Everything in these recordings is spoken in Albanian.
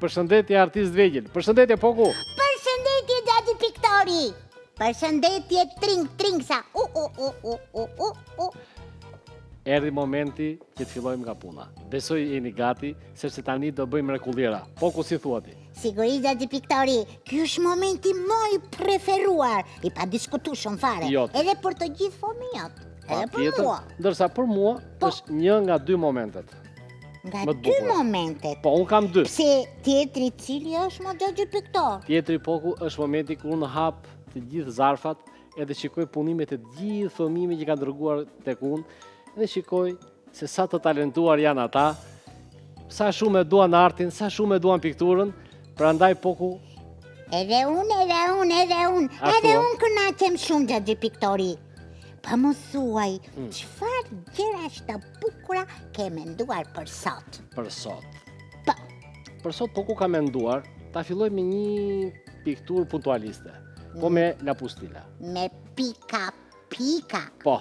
Përshëndetje artist vegjël. Përshëndetje Poku. Përshëndetje Xhaxhi Piktori. Përshëndetje Tringsa. Erdhi momenti që të fillojmë nga puna. Besoj jeni gati, sepse tani do bëjmë mrekullira. Poku si thua ti? Sigurisht Xhaxhi Piktori, ky është momenti më i preferuar, i padiskutueshëm fare. Edhe për të gjithë fëmijët, edhe për mua. Ndërsa për mua është një nga dy momentet. Nga dy momentet. Po, unë kam dy. Pse tjetri cili është më Xhaxhi Piktor? Tjetri Poku është momenti kur unë hap të gjithë zarfat, edhe shikoj punimet e gjithë fëmijëve që kanë dërguar tek unë, dhe shikoj se sa të talentuar janë ata, sa shumë e duan artin, sa shumë e duan pikturën, prandaj Poku... Edhe unë kënaqem shumë Xhaxhi Piktori. Pa më thuaj, çfarë gjërash të bukura ke menduar për sot? Për sot? Po. Për sot Poku ka menduar ta filloj me një pikturë puntualiste, po me lapustila. Me pika. Po,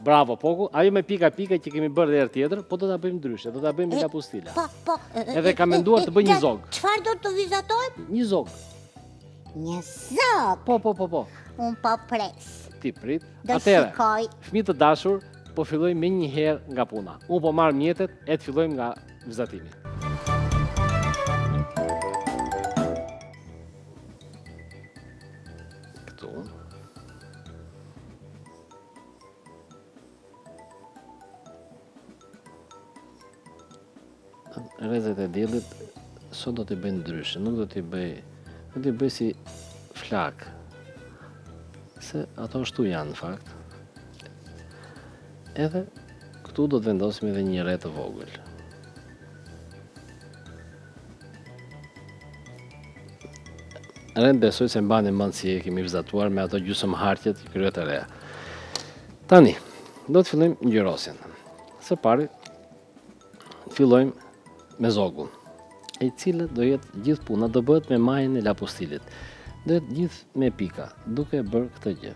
bravo Poku. Ajo me pika që kemi bërë dhe herë tjetër, po do ta bëjmë ndryshe, do ta bëjmë me lapustila. Po. Edhe ka menduar të bëj një zog. Çfarë do të vizatojmë? Një zog. Një zog? Po. Unë po pres. Ti prit. Do Atëherë, shikoj. Fëmijë të dashur, po filloj me një herë nga puna. Unë po marr mjetet e të fillojmë nga vizatimi. Këtu. Rrezet e diellit sot do t'i bëj ndryshe, nuk do t'i bëj si flak. Se ato ashtu janë në fakt. Edhe këtu do të vendosim edhe një rre të vogël. Rrën besoj se mbani mend si e kemi vizatuar me ato gjysmë harqet kryet e reja. Tani, do të fillojmë ngjyrosjen. Së pari fillojmë me zogun, e cila do jetë gjithë puna, do bëhet me majën e lapustilit. Do jetë gjithë me pika, duke bërë këtë gjë.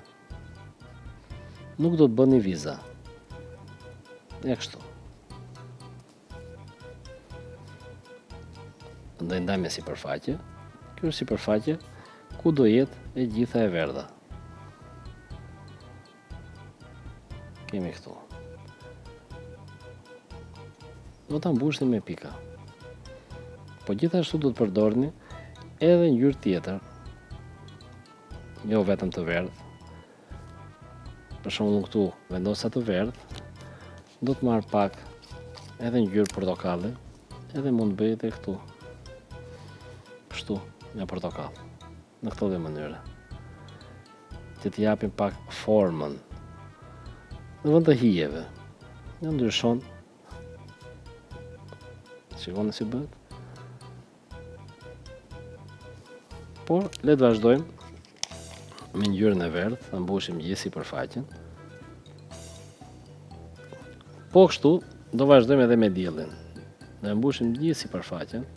Nuk do të bëni viza. E kështu. Do e ndaj me sipërfaqe. Kjo është sipërfaqe ku do jetë e gjitha e verdha. Kemi këtu. Do ta mbushni me pika. Po gjithashtu do të përdorni edhe ngjyrë tjetër. Jo vetëm të verdhë. Për shembull këtu vendosa të verdhë, do të marr pak edhe ngjyrë portokalli, edhe mund të bëj edhe këtu. Kështu, nga portokall. Në këtë lloj mënyre. Që t'i japim pak formën. Në vend të hijeve. Ja ndryshon. Shikoni si bëhet. Por, le të vazhdojmë me ngjyrën e verdhë, ta mbushim gjithë sipërfaqen. Po kështu, do vazhdojmë edhe me diellin. Ne mbushim gjithë sipërfaqen.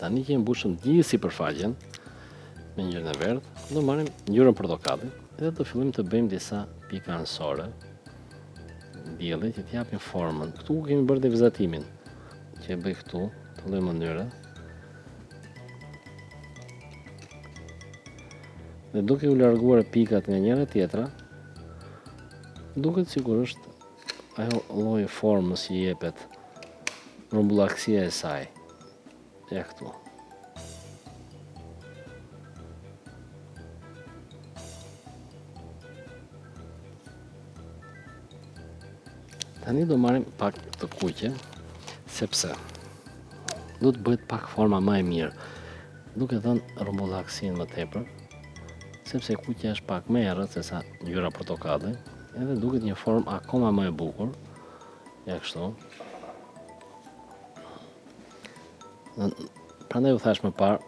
Tani që mbushëm gjithë sipërfaqen me ngjyrën e verdhë, do marrim ngjyrën portokalli dhe do fillojmë të bëjmë disa pika anësore. Dielli që t'japin formën. Këtu kemi bërë dhe vizatimin, që e bëj këtu, të lloj mënyre. Dhe duke u larguar pikat nga njëra tjetra, duket sikur është ajo lloj formës që jepet, rumbullaksia e saj. Ja këtu. Tani do marrim pak të kuqe, sepse do të bëhet pak forma më e mirë, duke dhënë rumbullaksinë më tepër, sepse kuqja është pak më e errët se sa ngjyra portokalli, edhe duket një formë akoma më e bukur. Ja kështu. Prandaj u thash më parë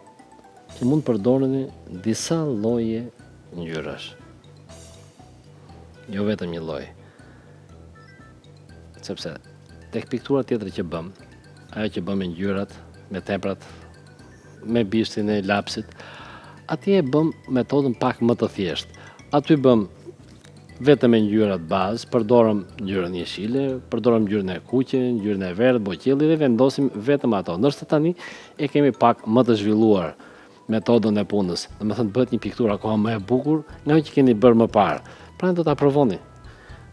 që mund të përdorni disa lloje ngjyrash. Jo vetëm një lloj. sepse tek piktura tjetër që bëm, ajo që bëm me ngjyrat, me teprat, me bishtin e lapsit, atje e bëm metodën pak më të thjeshtë. Aty bëm vetëm me ngjyrat bazë, përdorëm ngjyrën jeshile, përdorëm ngjyrën e kuqe, ngjyrën e verdhë, boqelli dhe vendosim vetëm ato. Ndërsa tani e kemi pak më të zhvilluar metodën e punës. Domethënë bëhet një pikturë akoma më e bukur nga ajo që keni bërë më parë. Pra do ta provoni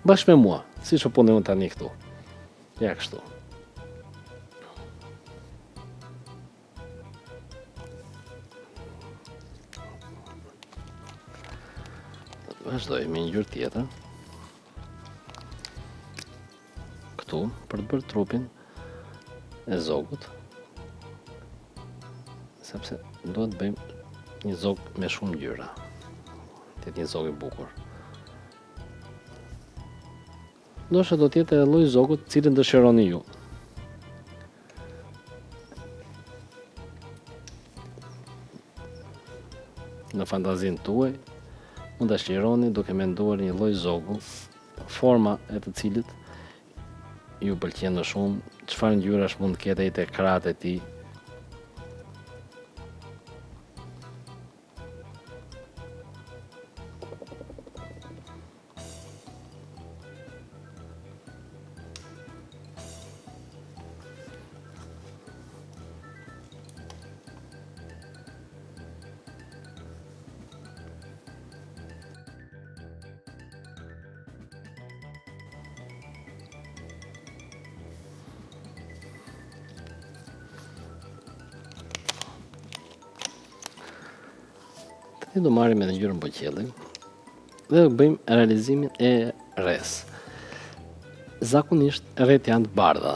bashkë me mua, siç po punoj unë tani këtu. Ja kështu. Vazhdoj me ngjyrë tjetër. Këtu për të bërë trupin e zogut. Sepse duhet të bëjmë një zog me shumë ngjyra. Të jetë një zog i bukur. Ndoshta do të jetë edhe lloji zogut cilin dëshironi ju. Në fantazinë tuaj, mund ta shqironi duke menduar një lloj zogu, forma e të cilit ju pëlqen më shumë, çfarë ngjyrash mund të ketë ai te krahët e tij. Ne do marrim edhe ngjyrën boqelli dhe do bëjmë realizimin e rres. Zakonisht rret janë të bardha,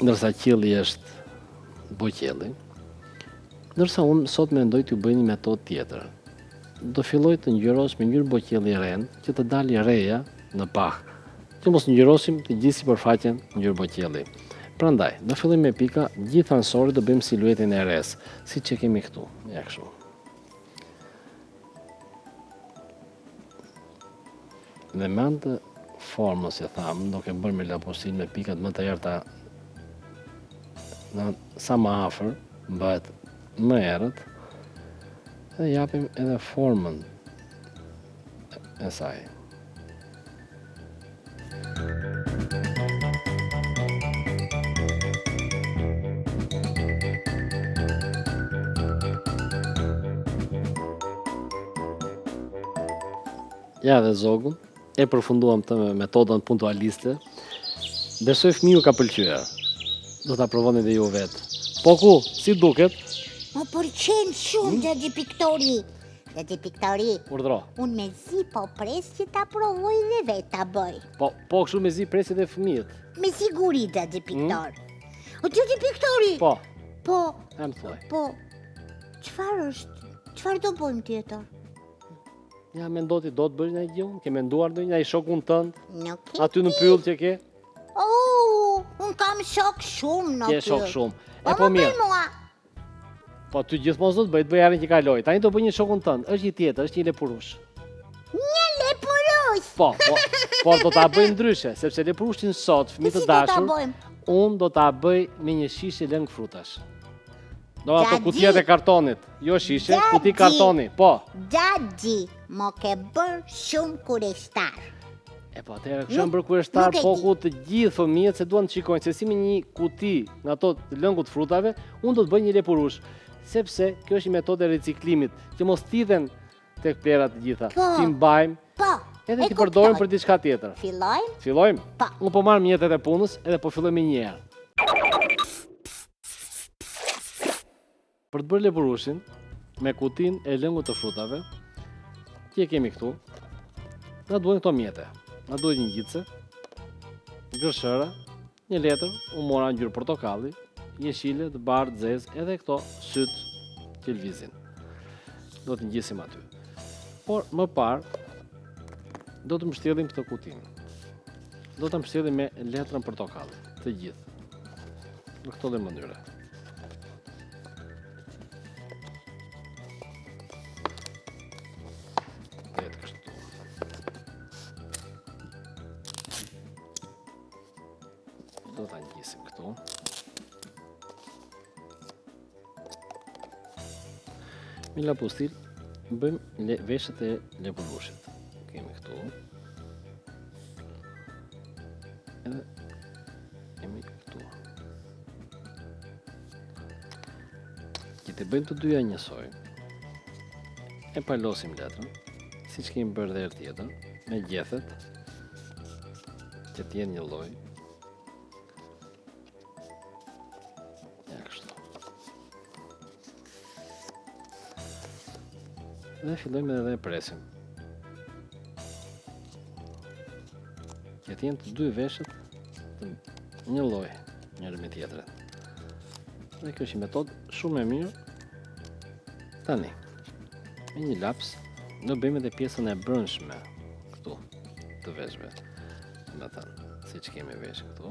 ndërsa qielli është boqelli. Ndërsa unë sot mendoj t'ju bëj një metodë tjetër. Do filloj të ngjyros me ngjyrë boqelli ren, që të dalë reja në pah, që mos ngjyrosim të gjithë sipërfaqen ngjyrë boqelli. Prandaj, do fillojmë me pika, gjithë ansorit do bëjmë siluetin e rres, siç e kemi këtu, ja kështu. Dhe me anë të formës, si thamë, do ke bërë me laposin me pikat më të errta, sa më afër, bëhet më errët, dhe japim edhe formën e saj. Ja dhe zogun, e përfunduam të metodën puntualiste. Besoj fëmiu ka pëlqyer. Do ta provoni dhe ju vetë. Po ku, si duket? Më pëlqen shumë Xhaxhi Piktori. Xhaxhi Piktori, Urdhro. unë me zi po pres që ta provoj dhe vetë ta bëj. Po kështu me zi presi dhe fëmijët. Me siguri Xhaxhi Piktor. O Xhaxhi Piktori. Po, Po, em thuaj. po. Çfarë është? Çfarë do bëjmë tjetër? Ja mendoti do të bësh ndonjë gjë, ke menduar ndonjë ai shokun tënd, Nuk e aty në di. pyll që ke? Unë kam shok shumë në Ke shok pyll. shumë. Po E po më mirë. bëj mua. Po ty gjithmonë do të bëj, të bëj javën që kaloi. Tani do bëj një shokun tënd, është një tjetër, është një lepurush. Një lepurush. Por do ta bëj ndryshe, sepse lepurushin sot, fëmijë të Si do ta dashur, bëjmë? unë do ta bëj me një shishe lëng frutash. Do ato Xhaxhi. kutijat e kartonit, jo shishe, Xhaxhi. kuti kartoni, po. Xhaxhi, mo ke bërë shumë kureshtar. E po atëherë kështu bërë kurieshtar, nuk e po di. ku të gjithë fëmijët se duan të shikojnë se si me një kuti nga ato të lëngut frutave, unë do të bëj një lepurush, sepse kjo është një metodë e riciklimit, që mos tidhen tek plerat të gjitha. Po. Ti mbajmë, Po, edhe e ti përdorim kuptoj. për diçka tjetër. Fillojmë? Fillojmë? Po. Unë po marr mjetet e punës edhe po filloj me një herë. Për të bërë lepurushin me kutin e lëngut të frutave, që e kemi këtu, na duhen këto mjete. Na duhet një gjitse, gërshëra, një letër, unë mora ngjyrë portokalli, jeshile, të bardhë, zezë, edhe këto syt që lvizin. Do të ngjisim aty. Por më parë do të mbështjellim këtë kutin. Do ta mbështjellim me letrën portokalli, të gjithë. Në këto dhe mënyre. Do ta ngjisim këtu. Me lapustil bëjmë veshët e lepurushit. Kemi këtu. Edhe kemi këtu. Që të bëjmë të dyja njësoj. E palosim letrën, siç kemi bërë dhe herë tjetër, me gjethet që të jenë një lloj. Ja kështu. Dhe fillojmë edhe e presim. Që të jenë të dy veshët të një lloj, njëri me tjetrën. Dhe kjo është një metodë shumë e mirë. Tani, me një laps, do bëjmë edhe pjesën e brendshme këtu të veshëve. Do të thënë, siç kemi veshë këtu.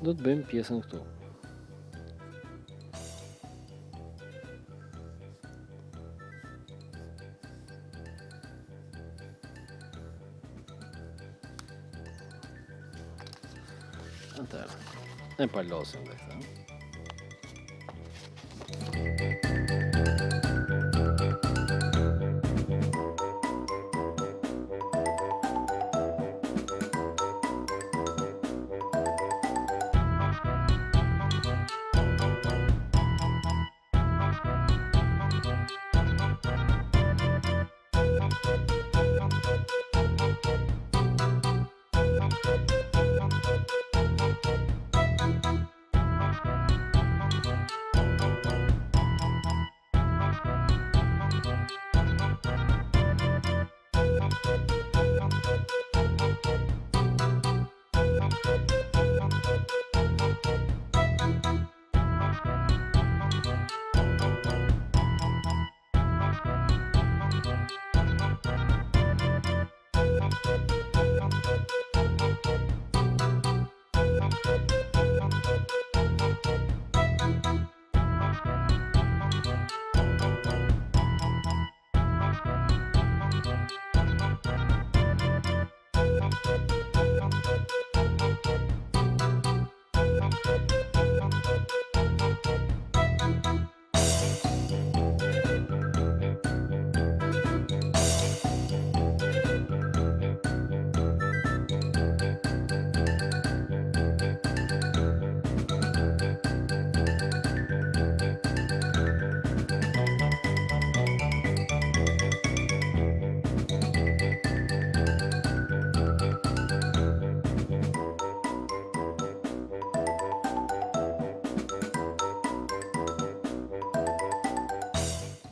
Do të bëjmë pjesën këtu. Atëherë, e palosim dhe këtë.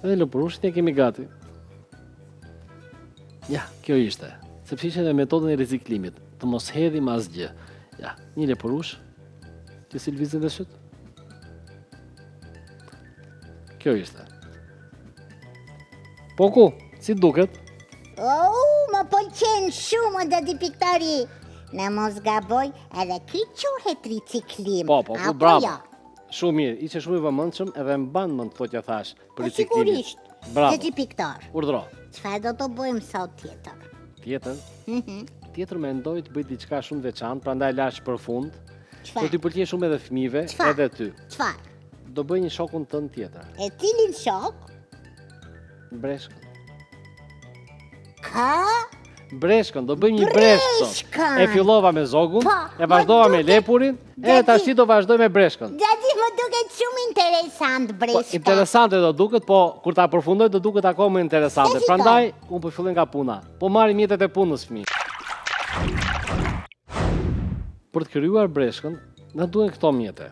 Edhe lëpurushin e kemi gati. Ja, kjo ishte. Sepse ishte edhe metodën e riciklimit, të mos hedhim asgjë. Ja, një lëpurush që si lvizin dhe shyt. Kjo ishte. Poku, si duket? Më pëlqen shumë dadi Piktori. Në mos gaboj, edhe ky quhet riciklim. Po, apo bravo. jo? Shumë mirë, ishe shumë i vëmendshëm edhe mban mend thotë thash për riciklimin. Sigurisht. Bravo. Dadi Piktor. Urdhro. Çfarë do të bëjmë sot tjetër? Tjetër? Tjetër mendoj të bëj diçka shumë veçantë, prandaj lash për fund. Do Çfarë? t'i pëlqej shumë edhe fëmijëve, Çfarë? edhe ty. Çfarë? Do bëj një shokun tënd tjetër. E cilin shok? Breshkën. Ka? Breshkën, do bëjmë një breshkë sot. Breshkën! E fillova me zogun, Po, e vazhdova me duket- lepurin, edhe Deti- tash do vazhdoj me breshkën. Dadi më duket shumë interesant Po, breshka. interesante do duket, po kur ta përfundoj do duket akoma më interesante. E Prandaj unë po filloj nga puna. Po marrim mjetet e punës fëmijë. Për të krijuar breshkën, na duhen këto mjete.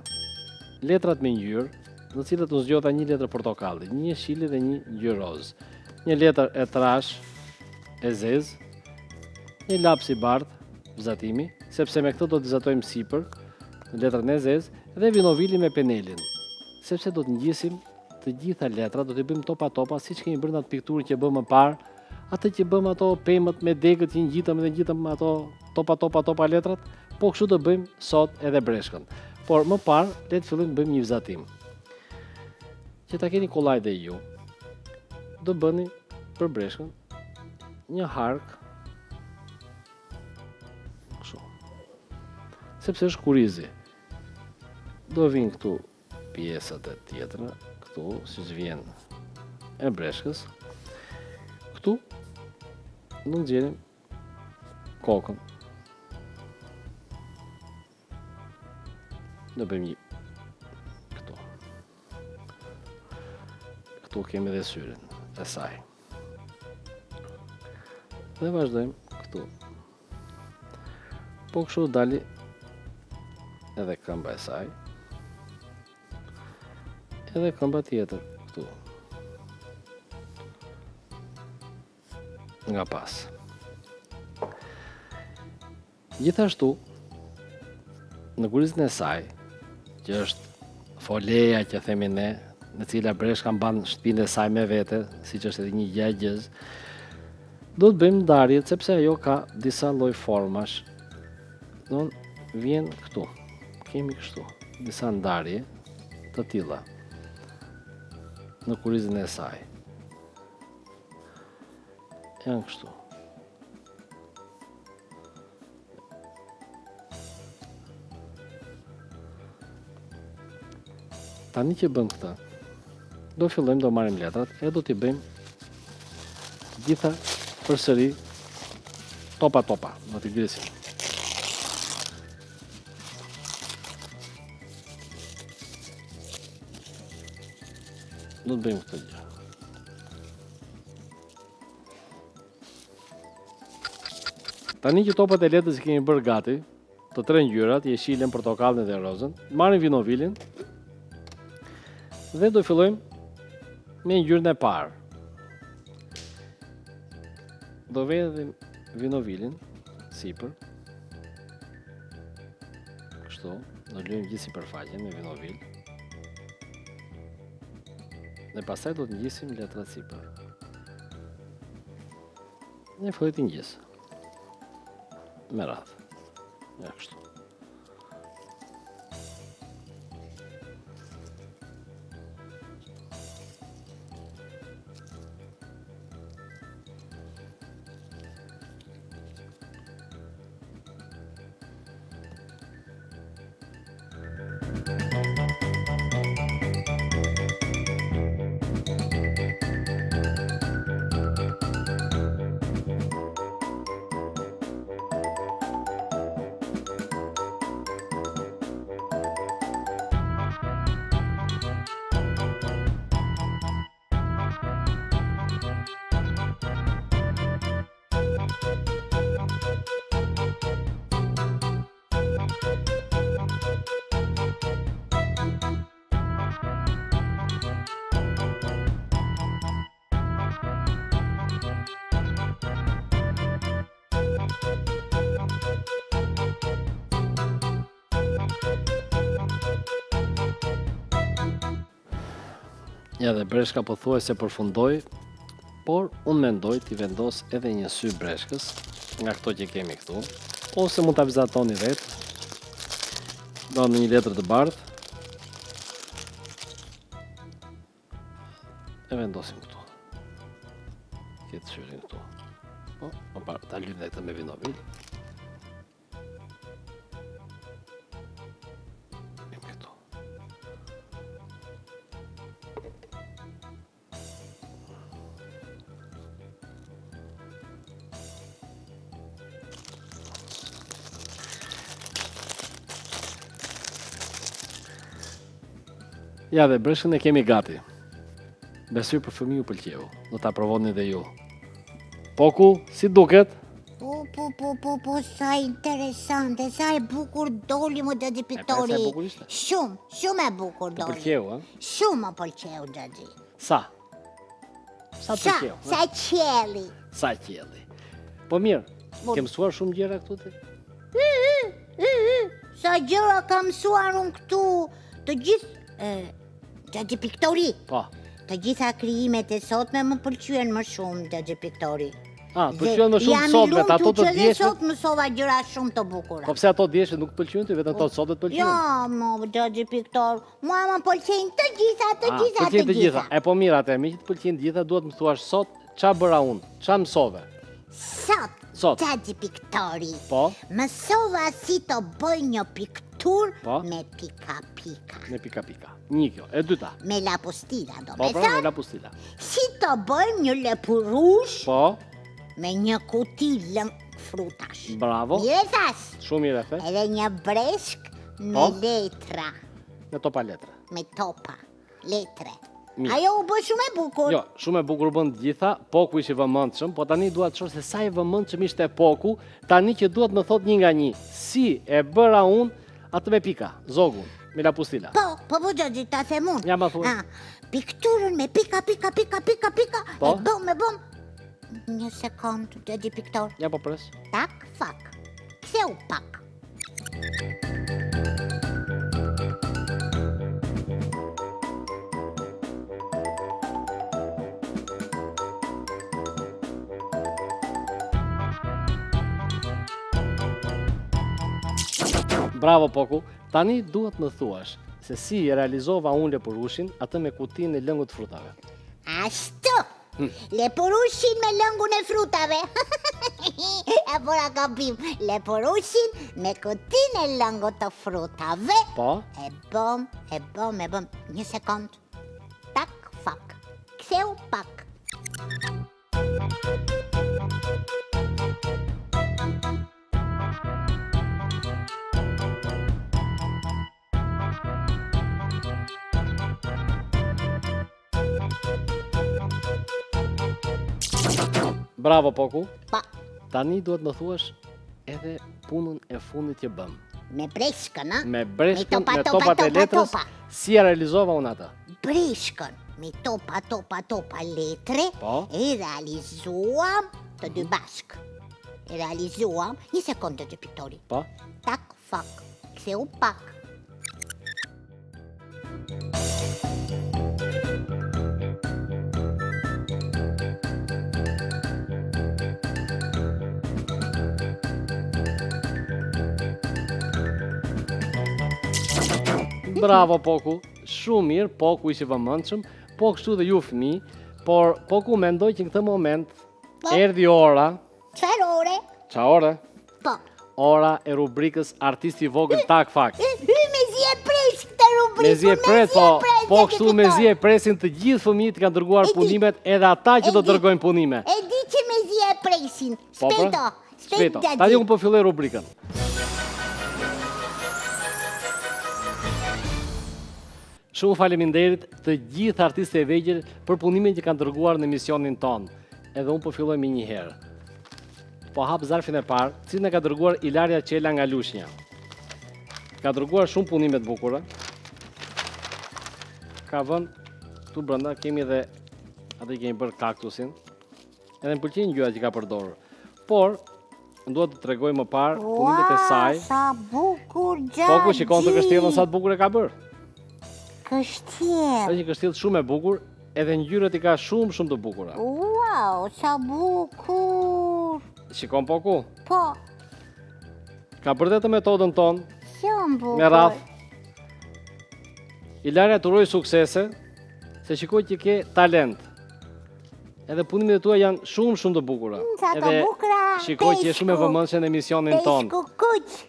Letrat me ngjyrë, në cilat u zgjodha një letër portokalli, një qili dhe një ngjyrë roz. Një letër e trash, e zezë, një laps i bardhë, vzatimi, sepse me këtë do të vizatojmë sipër, në letrën e zezë, dhe vinovili me penelin, sepse do të ngjisim të gjitha letrat, do t'i bëjmë topa, siç kemi bërë në atë pikturë që bëmë më parë, atë që bëmë ato pemët me degët që ngjitëm dhe ngjitëm ato topa letrat, po kështu do bëjmë sot edhe breshkën. Por më parë, le të fillojmë bëjmë një vizatim. Që ta keni kollaj dhe ju, do bëni për breshkën një hark kështu. Sepse është kurizi. Do vinë këtu pjesët e tjetra, këtu, siç vjen e breshkës. Këtu do nxjerrim kokën. Do bëjmë një këtu. Këtu kemi edhe syrin e saj. Dhe vazhdojmë këtu. Po kështu dali edhe këmba e saj. Edhe këmba tjetër këtu. Nga pas. Gjithashtu, në kurizën e saj, që është foleja që themi ne, në cila breshka mban shtëpinë e saj me vete, siç është edhe një gjagjëz, do të bëjmë ndarjet sepse ajo ka disa lloj formash. Don vjen këtu. Kemi kështu disa ndarje të tilla në kurizën e saj. Janë kështu. Tani që bëm këtë, do fillojmë, do marrim letrat e do t'i bëjmë gjitha përsëri topa, do t'i grysim. Do të bëjmë këtë gjë. Tani që topat e letrës i kemi bërë gati, të tre ngjyrat, jeshilën, portokallën dhe rozën, marrim vinovilin dhe do fillojmë me ngjyrën e parë. Do vedhim vinovilin sipër. Kështu, do lëjmë gjithë sipërfaqen me vinovil. Dhe pastaj do të ngjisim letrat sipër. Ne fillojmë të ngjis. Me radhë. Ja kështu. Ja dhe breshka pothuajse përfundoi, por unë mendoj t'i vendos edhe një sy breshkës nga këto që kemi këtu, ose mund ta vizatoni vetë. Do në një letër të bardhë. E vendosim këtu. Këtë syrin këtu. Ta lymë dhe këtë me vinovil. Ja dhe breshkën e kemi gati. Besoj për fëmijë ju pëlqeu. Do ta provoni dhe ju. Poku, si duket? Po, sa interesante, sa e bukur doli më Xhaxhi Piktori. Shumë e bukur doli. Të pëlqeu, a? Shumë më pëlqeu Xhaxhi. Sa? Sa të pëlqeu? Sa qielli. Sa qielli. Po mirë, ke mësuar shumë gjëra këtu ti? Sa gjëra kam mësuar unë këtu, të gjithë Xhaxhi Piktori. Po. Të gjitha krijimet e sotme më pëlqyen më shumë Xhaxhi Piktori. pëlqyen më shumë sodmet, ato të Jam i djeshme. sot mësova gjëra shumë të bukura. Po pse ato djeshme nuk pëlqyen ty, vetëm ato të sodmet pëlqyen? Ja, mo, Gjaxhi Piktor, mua më pëlqejnë të gjitha, Pëlqejnë të gjitha. E po mirë atë, me që të pëlqejnë të gjitha, duhet më thuash sot ç'a bëra unë, ç'a mësove? Sot, Gjaxhi Piktori, Po, mësova si të bëj një piktur Po. me pika-pika. me pika-pika. Një kjo, e dyta. Me lapostila, do Po, me pra, me thënë, lapustila. si të bëjmë një lepurush Po, me një kuti frutash. bravo. Mire thash, Shumë mirë e the. edhe një breshk me Po. letra, Me topa letra. me topa, letre. Mirë. Ajo u bë shumë e bukur. Jo, shumë e bukur bën të gjitha, Poku ishi vëmendshëm, po tani dua të shoh se sa i vëmendshëm ishte Poku, tani që duhet më thot një nga një. Si e bëra unë atë me pika, zogun, me lapustila. Po, Gjaxhi, ta them unë. Ja, ma thuaj. Pikturën me pika, Po. e bëm. Një sekund, Gjaxhi Piktor. Ja po pres. Tak, fak. Ktheu pak. Bravo Poku, tani duhet më thuash se si e realizova unë lepurushin atë me kutinë e lëngut frutave. Ashtu. Lepurushin me lëngun e frutave. E bora gabim. Lepurushin me kutinë e lëngut të frutave. Po, E bëm. Një sekund. Tak, fak. Ktheu pak. bravo Poku, Pa, tani duhet më thuash edhe punën e fundit që bëm. me breshkën, a? Me breshkën, topa, me topa, topat e topa, letrës, topa. si e realizova unë atë. Breshkën me topa letre Po. e realizuam të dy bashk. E realizuam, një sekundë të Piktori. Po, Tak, fak, ktheu pak. bravo Poku, shumë mirë, Poku ishi vëmendshëm, po kështu dhe ju fëmijë, por Poku mendoj që në këtë moment Po. erdhi ora, Çfarë ore? qa ore? Po. Ora e rubrikës Artisti i vogël tak fakt. Me zi e presh këtë rubrikë. Me zi e pret, po kështu me zi e presin të gjithë fëmijët që kanë dërguar E di. punimet, edhe ata që E do di. dërgojnë punime. E di që me zi e presin. Po, pra? Shpejto. Shpejto. Gjaxhi. Tani unë po filloj rubrikën. Shumë faleminderit të gjithë artistëve e vegjël për punimin që kanë dërguar në emisionin ton. Edhe unë po filloj me një herë. Po hap zarfin e parë, cilën e ka dërguar Ilaria Qela nga Lushnja. Ka dërguar shumë punime të bukura. Ka vënë këtu brenda kemi edhe atë kemi bërë kaktusin. Edhe më pëlqejnë gjërat që ka përdorur. Por duhet të tregoj më parë punimet e saj. Sa bukur Gjaxhi. Po ku shikon të kështjellën sa të bukur e ka bërë. Kështjell. Është një kështjellë shumë e bukur, edhe ngjyrat i ka shumë të bukura. Wow, sa bukur. Shikon po ku? Po, Ka bërë të metodën tonë, shumë bukur. me radhë. Ilaria të uroj suksese, se shikoj që ke talent. Edhe punimet e tua janë shumë të bukura. Sa të bukura. Shikoj që je shumë e vëmendshme në emisionin ton. Peshku kuq.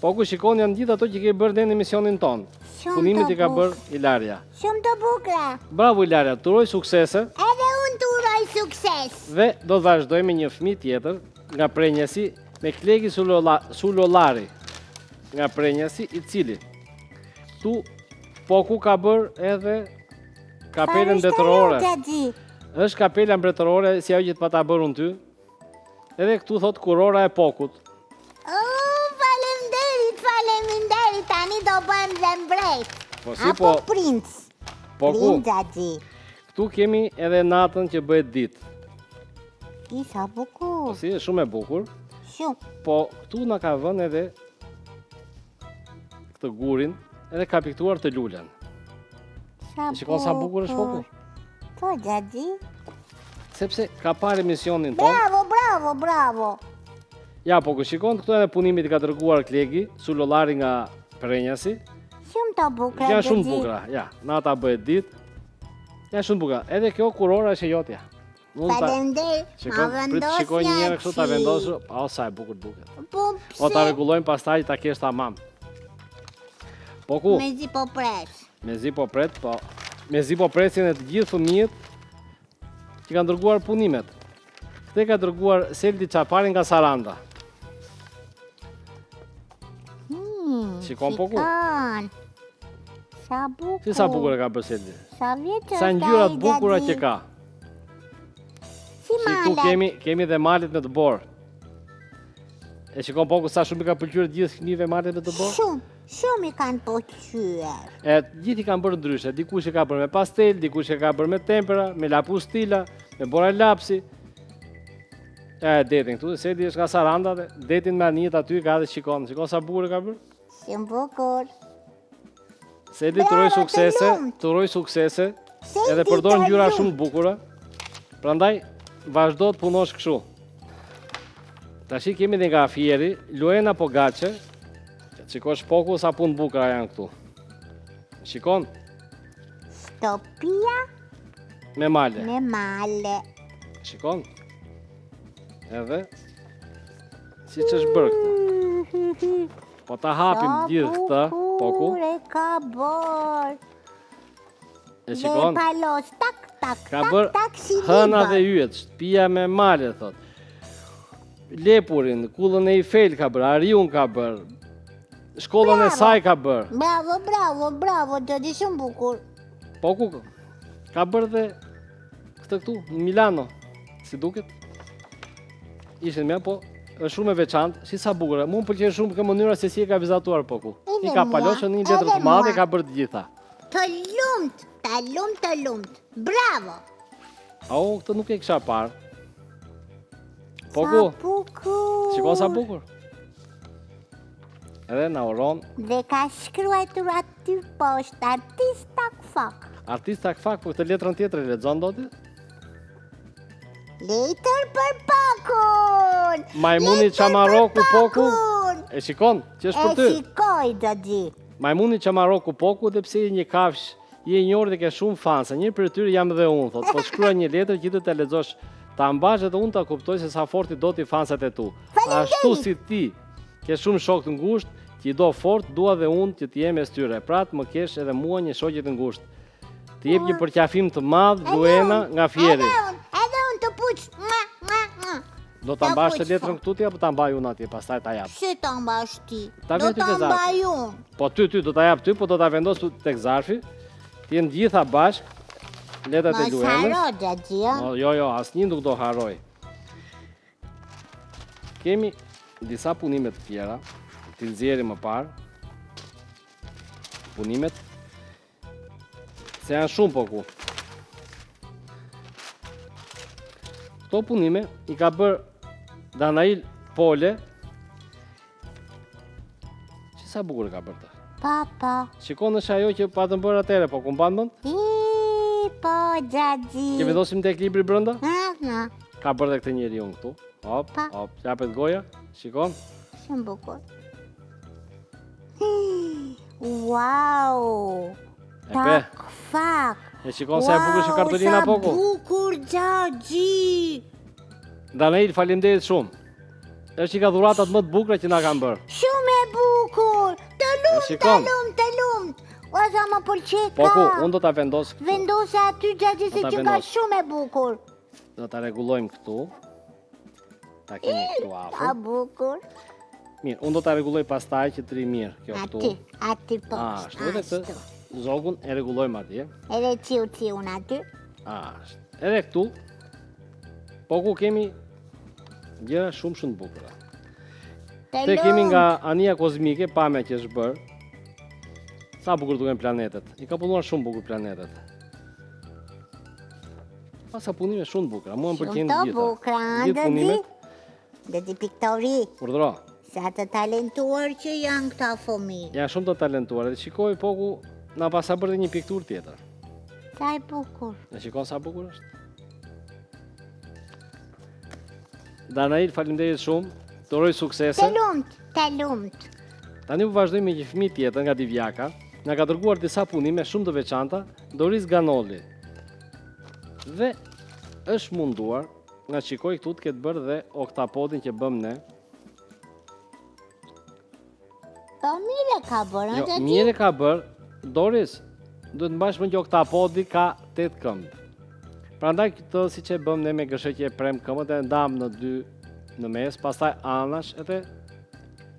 Po ku shikon janë gjithë ato që ke bërë në emisionin ton. Shumë Punimet të që ka bukur. bërë Ilaria. Shumë të bukura. Bravo Ilaria, të uroj suksese Edhe unë të uroj sukses. dhe do të vazhdoj me një fëmijë tjetër nga Prenjasi me Klegi Sulolari nga Prenjasi, i cili tu po ku ka bërë edhe kapelën mbretërore. Gjaxhi. Është kapela mbretërore si ajo që të pata bërë unë ty. Edhe këtu thot kurora e Pokut. Faleminderit, tani do bëhem dhe mbret. Po si Apo po, princ. po ku? Princ Gjaxhi. Këtu kemi edhe natën që bëhet ditë. Isa Po bukur. si, është shumë e bukur. Shumë. Po këtu na ka vënë edhe këtë gurin, edhe ka piktuar të lulen. Sa E shikon sa bukur është Poku? Po, Gjaxhi. sepse ka parë emisionin ton. Bravo, bravo, bravo. Ja, po ku shikon, këtu edhe punimit i ka dërguar Klegi, Sulollari nga Prenjasi. Shumë të bukra. Janë shumë bukra, ja, nata bëhet ditë. Janë shumë bukra. Edhe kjo kurora është e jotja. Falendej, ma vendosja Shikoj një herë kështu ta vendosur, o sa e bukur duket. O ta rregullojmë pastaj ta kesh tamam. Po ku? Mezi po pres. Mezi po pret, po. Mezi po presin e të gjithë fëmijët që kanë dërguar punimet. Këtë ka dërguar Seldi Çapari nga Saranda. Shikon po ku? Sa bukur. Si sa bukur e ka bërë Seldi? Sa vjetë Sa ngjyrat bukura që ka. Si Këtu malet. kemi dhe malet me të borë. E shikon po ku sa shumë i ka pëlqyer gjithë fëmijëve malet me të borë? Shumë i kanë pëlqyer. E gjithë i kanë bërë ndryshe. Dikush e ka bërë me pastel, dikush e ka bërë me tempera, me lapustila, me bora lapsi. E detin këtu, Seldi është nga Saranda dhe detin me anijët aty ka dhe shikon. Shikon sa bukur e ka bërë? Shumë bukur. Seldi të uroj suksese, edhe përdor ngjyra shumë bukura. Prandaj vazhdo të punosh kështu. Tashi kemi dhe nga Fieri, Luena Pogace. Shikosh poku sa punë bukura janë këtu. Shikon? Stopia Me male. me male. Shikon? Edhe si që është bërë këtu. Po ta hapim gjithë këtë, poku. Sa bukur e ka bërë. E shikon? Dhe palos, tak, tak, Ka tak, bërë tak, si hëna libër. dhe yjet, shtëpia me male, thot. Lepurin, kullën e Eiffel ka bërë, Ariun ka bërë, shkollën e saj ka bërë. Bravo, bravo, bravo, Gjodi, shumë bukur. Po ku ka bërë dhe këtë këtu, në Milano, si duket. Ishin me, po është shumë e veçantë, si sa bukur. Mu më pëlqen shumë kjo mënyra se si e ka vizatuar po ku. Edhe I ka mua, paloshën një letër të edhe madhe, mua. ka bërë të gjitha. Të lumt, të lumt, të lumt. Bravo. Au, këtë nuk e kisha parë. Po Sa ku, bukur. shikon sa bukur. Edhe na uron Dhe ka shkruar aty poshtë, artista fak. artista fak, po këtë letrën tjetër e lexon doti? Letër për pakun. Majmuni Letër Çamaroku për poku. pakun. E shikon, që është për ty. E shikoj, Gjodi. Majmuni Çamaroku poku, dhe pse je një kafsh, je i njohur dhe ke shumë fansa. Një prej tyre jam dhe unë, thot. Po shkruaj një letër që ti ta lexosh, ta mbash edhe unë ta kuptoj se sa forti do ti fansat e tu. Ashtu si ti ke shumë shok të ngushtë, që i do fort, dua dhe unë që t'jem mes tyre. Pra të më kesh edhe mua një shoqe të ngushtë. Të jep një përqafim të madh Luena nga Fieri. Edhe unë të puç. Do ta mbash të letrën këtu ti apo ta mbaj unë atje, pastaj ta jap. Si ta mbash ti? Ta Do vjen ty ta ke zarfi. mbaj unë. Po ty do ta jap ty, po do ta vendos tek zarfi. Të jenë gjitha bashk letrat e Mos Luenës. haro, Gjodi, ë? Jo, asnjë nuk do harroj. Kemi disa punime të tjera, t'i nxjerrim më parë. Punimet se janë shumë po ku. Këto punime i ka bërë Danail Pole. Që sa bukur e ka bërë të. Papa. Shikon është ajo që pa të bërë atëre, po ku mban mend? Po, Gjodi. Që vendosim tek libri brenda? Ha, Ka bërë dhe këtë njeri unë këtu. Hop, Pa. hop, japet goja. Shikon. shumë bukur. Wow. E pe. Tak, fak. E shikon sa e bukur është kartolina po ku. Sa bukur, Gjodi. Danail, faleminderit shumë. Është i ka dhuratat më të bukura që na kanë bërë. Shumë e bukur. Të lumt, të shikon. lumt, të lumt. O, sa më pëlqej Po ku, ka. unë do ta vendos këtu. Vendose aty, Gjodi, se ta që ka vendos. shumë e bukur. Do ta rregullojmë këtu. Ta kemi këtu Sa afër. bukur. Mirë, unë do ta rregulloj pastaj që të ri mirë kjo këtu. Aty po. Ashtu, edhe këtë zogun e rregullojmë atje. Edhe ciu aty. Ashtu. Edhe këtu. Po ku kemi gjëra shumë të bukura. Te kemi nga Ania Kozmike, pamja që është bërë. Sa bukur duken planetet. I ka punuar shumë bukur planetet. Pasa punime shumë bukura. Mua më pëlqejnë Shumë të gjitha. bukra, Gjithë punimet. Gjodi piktori. Urdhëro. Sa të talentuar që janë këta fëmijë. Janë shumë të talentuar. Dhe shikoj po ku na pasa bërë dhe një pikturë tjetër. Sa e bukur. E shikon sa bukur është? Danail, faleminderit shumë. Të uroj suksese. Të lumt. Tani po vazhdojmë me një fëmijë tjetër nga Divjaka. Na ka dërguar disa punime shumë të veçanta, Doris Ganolli. Dhe është munduar, nga shikoj këtu të ketë bërë dhe oktapodin që bëm ne. Po mire ka bërë, Jo, mire ka bërë. Doris, duhet mbash më që oktapodi ka 8 këmbë. Prandaj këtë si që bëm ne me gëshëqje prem këmbët e ndam në 2 në mes, pastaj anash edhe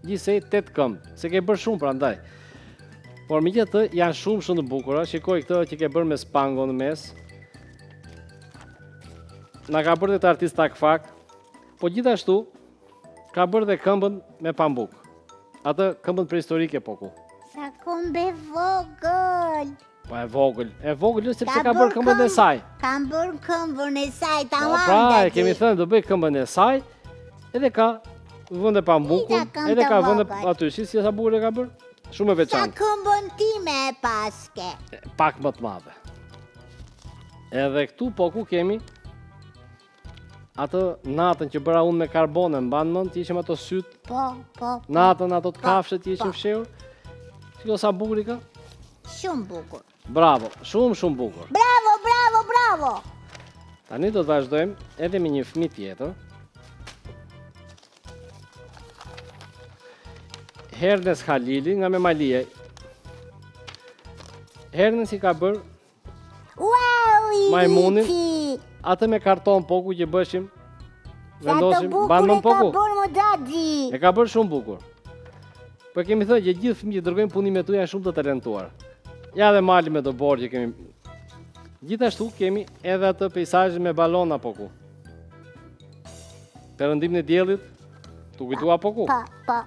gjithsej 8 këmbë. Se ke bërë shumë prandaj. Por megjithatë janë shumë të bukura. Shikoj këtë që ke bërë me spango në mes. Na ka bërë dhe të artist takfak. Po gjithashtu ka bërë dhe këmbën me pambuk. Atë këmbën prehistorike po ku. Sa këmbë vogël. Po e vogël është sepse ka bërë këmbën e saj. Kam bërë këmbën e saj, Po pra, kemi thënë do bëj këmbën e saj, edhe ka vënde pambukun, edhe ka vënde aty, si sa bukur e ka bërë? Shumë e Sa veçantë. këmbën time e paske. Pak më të madhe. Edhe këtu po ku kemi atë natën që bëra unë me karbone, mban mend që ishim ato syt, Po. natën ato të kafshët që ishim fshehur. Shiko sa bukur i ka? Shumë bukur. Bravo, shumë bukur. Bravo. Tani do të vazhdojmë edhe me një fëmijë tjetër. Hernes Halili nga Memalie. Hernes i ka bërë Wow, Majmunin. Ilici. atë me karton poku që bëshim. Sa të Vendosim, bukur ban e më ka poku. bërë më dadzi. E ka bërë shumë bukur. Po kemi thënë që gjithë fëmijët që dërgojnë punimet tu janë shumë të talentuar. Ja dhe mali me do borë që kemi. Gjithashtu kemi edhe atë peisazh me balona poku. Perëndimin e diellit, tu kujtua poku. Po.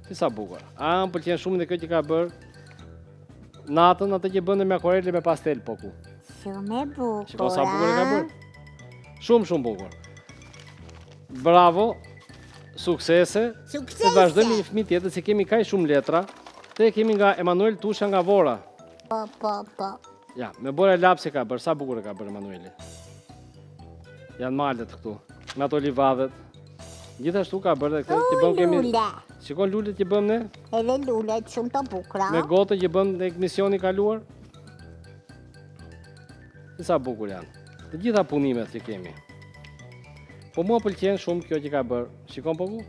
Si sa bukur. Më pëlqen shumë dhe kjo që ka bërë natën atë që bënë me akorele me pastel poku. Shumë e bukur. Shiko sa bukur e ka bërë. Shumë bukur. Bravo. Suksese. Të vazhdojmë me një fëmijë tjetër se kemi kaq shumë letra. Te kemi nga Emanuel Tusha nga Vora. Po. Ja, me bora lapsi ka bërë. Sa bukur e ka bërë Emanueli. Janë malet këtu. Me ato livadhet. Gjithashtu ka bërë dhe këtë që bëm kemi. Lule. Shikon lulet që bëm ne? Edhe lulet shumë të bukura. Me gotën që bëm në misioni kaluar. Sa bukur janë. Të gjitha punimet që kemi. Po mua pëlqen shumë kjo që ka bërë. Shikon po ku?